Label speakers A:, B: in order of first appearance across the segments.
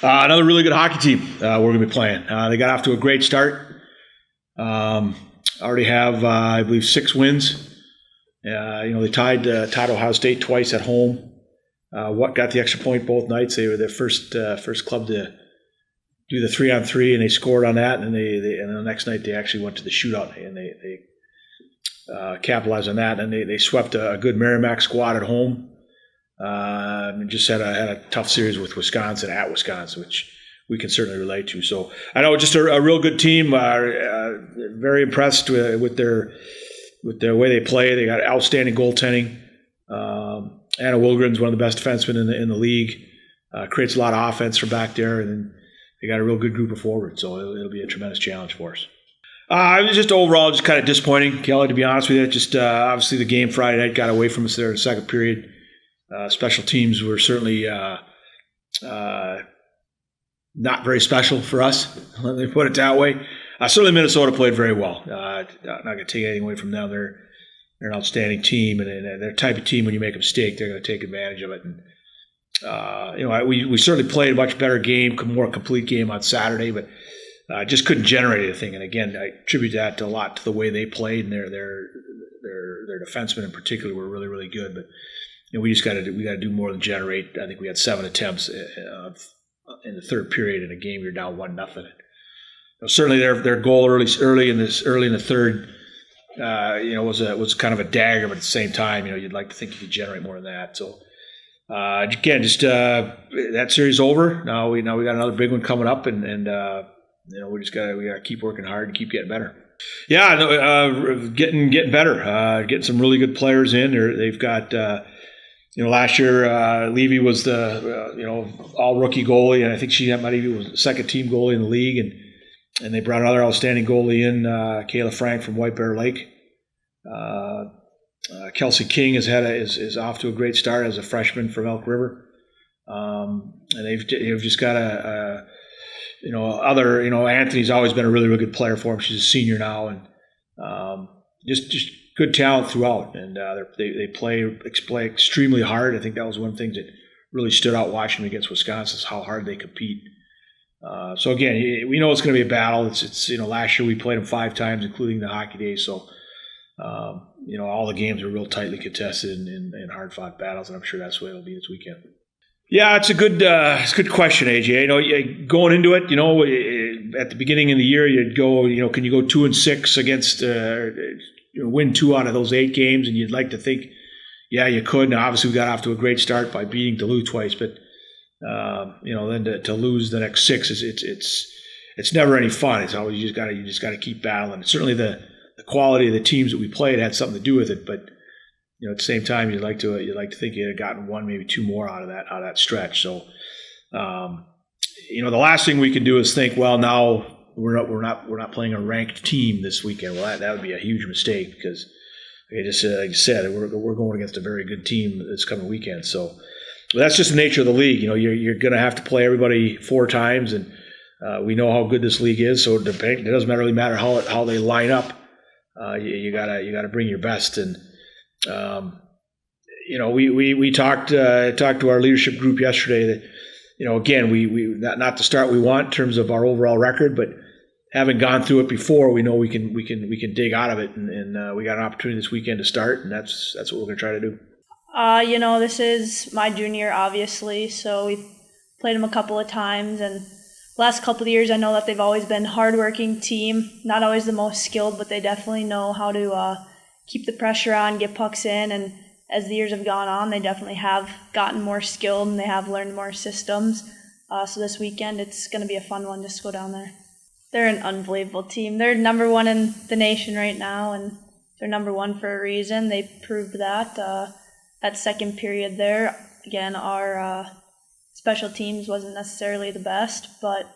A: Another really good hockey team we're going to be playing. They got off to a great start. Already have, I believe, 6 wins. They tied Ohio State twice at home. What got the extra point both nights? They were the first club to do the 3-on-3, and they scored on that. And and the next night they actually went to the shootout, and they capitalized on that. And they swept a good Merrimack squad at home. And just had a tough series with Wisconsin at Wisconsin, which we can certainly relate to. So I know just a real good team. Very impressed with the way they play. They got outstanding goaltending. Anna Wilgren's one of the best defensemen in the league. Creates a lot of offense from back there, and then they got a real good group of forwards. So it'll be a tremendous challenge for us. It was just overall just kind of disappointing, Kelly, to be honest with you. Just obviously the game Friday night got away from us there in the second period. Special teams were certainly not very special for us, let me put it that way. Certainly Minnesota played very well. Not going to take anything away from them. They're an outstanding team, and they're the type of team when you make a mistake, they're going to take advantage of it. And we certainly played a much better game, more complete game on Saturday, but just couldn't generate anything. And again, I attribute that a lot to the way they played, and their defensemen in particular were really, really good. But we just got to do more than generate. I think we had 7 attempts in the third period in a game you're down 1-0. Certainly their goal early in the third was kind of a dagger, but at the same time, you'd like to think you could generate more than that. So again, just that series over. Now we got another big one coming up, and we got to keep working hard and keep getting better. Yeah, getting better. Getting some really good players in. They've got. Last year, Levy was the all rookie goalie, and I think she might even was the second team goalie in the league, and they brought another outstanding goalie in, Kayla Frank from White Bear Lake. Kelsey King is off to a great start as a freshman from Elk River, and they've just got Anthony's always been a really, really good player for him. She's a senior now, and just good talent throughout, and they play extremely hard. I think that was one of the things that really stood out watching them against Wisconsin is how hard they compete. So again, we know it's going to be a battle. It's last year we played them 5 times, including the hockey days. So all the games are real tightly contested and hard fought battles, and I'm sure that's the way it'll be this weekend. Yeah, it's a good question, AJ. Going into it, at the beginning of the year, you'd go, can you go 2-6 against? Win 2 out of those 8 games, and you'd like to think, yeah, you could. Now, obviously, we got off to a great start by beating Duluth twice, but then to lose the next 6 it's never any fun. It's always you just got to keep battling. Certainly, the quality of the teams that we played had something to do with it, but at the same time, you'd like to think you had gotten 1, maybe 2 more out of that stretch. So, the last thing we can do is think, well, now. We're not playing a ranked team this weekend. Well, that would be a huge mistake because, like I said, we're going against a very good team this coming weekend. So that's just the nature of the league. You're going to have to play everybody 4 times, and we know how good this league is. So it doesn't really matter how they line up. You gotta bring your best. And we talked to our leadership group yesterday that. Again, we not the start we want in terms of our overall record, but having gone through it before, we know we can dig out of it, and we got an opportunity this weekend to start, and that's what we're going to try to do.
B: This is my junior, obviously, so we've played them a couple of times, and last couple of years, I know that they've always been a hardworking team, not always the most skilled, but they definitely know how to keep the pressure on, get pucks in, and as the years have gone on, they definitely have gotten more skilled and they have learned more systems. So this weekend, it's going to be a fun one just to go down there. They're an unbelievable team. They're number 1 in the nation right now, and they're number 1 for a reason. They proved that. That second period there, again, our special teams wasn't necessarily the best, but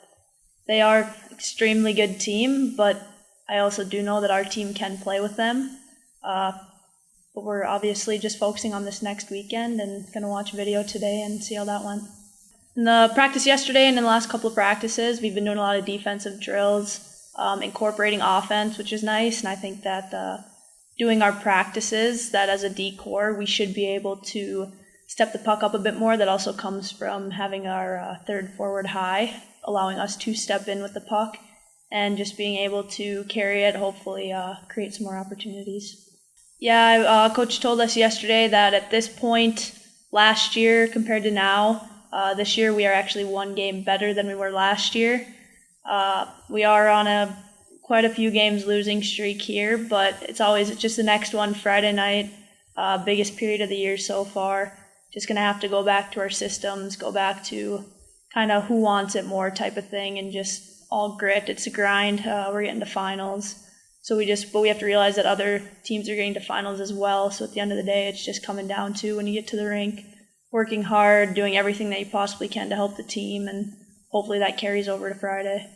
B: they are an extremely good team. But I also do know that our team can play with them. But we're obviously just focusing on this next weekend and going to watch video today and see how that went. In the practice yesterday and in the last couple of practices, we've been doing a lot of defensive drills, incorporating offense, which is nice. And I think that doing our practices, that as a D-core, we should be able to step the puck up a bit more. That also comes from having our third forward high, allowing us to step in with the puck and just being able to carry it, hopefully create some more opportunities. Yeah, Coach told us yesterday that at this point last year compared to now, this year we are actually one game better than we were last year. We are on quite a few games losing streak here, but it's always just the next one, Friday night, biggest period of the year so far. Just going to have to go back to our systems, go back to kind of who wants it more type of thing, and just all grit. It's a grind. We're getting to finals. So but we have to realize that other teams are getting to finals as well. So at the end of the day, it's just coming down to when you get to the rink, working hard, doing everything that you possibly can to help the team, and hopefully that carries over to Friday.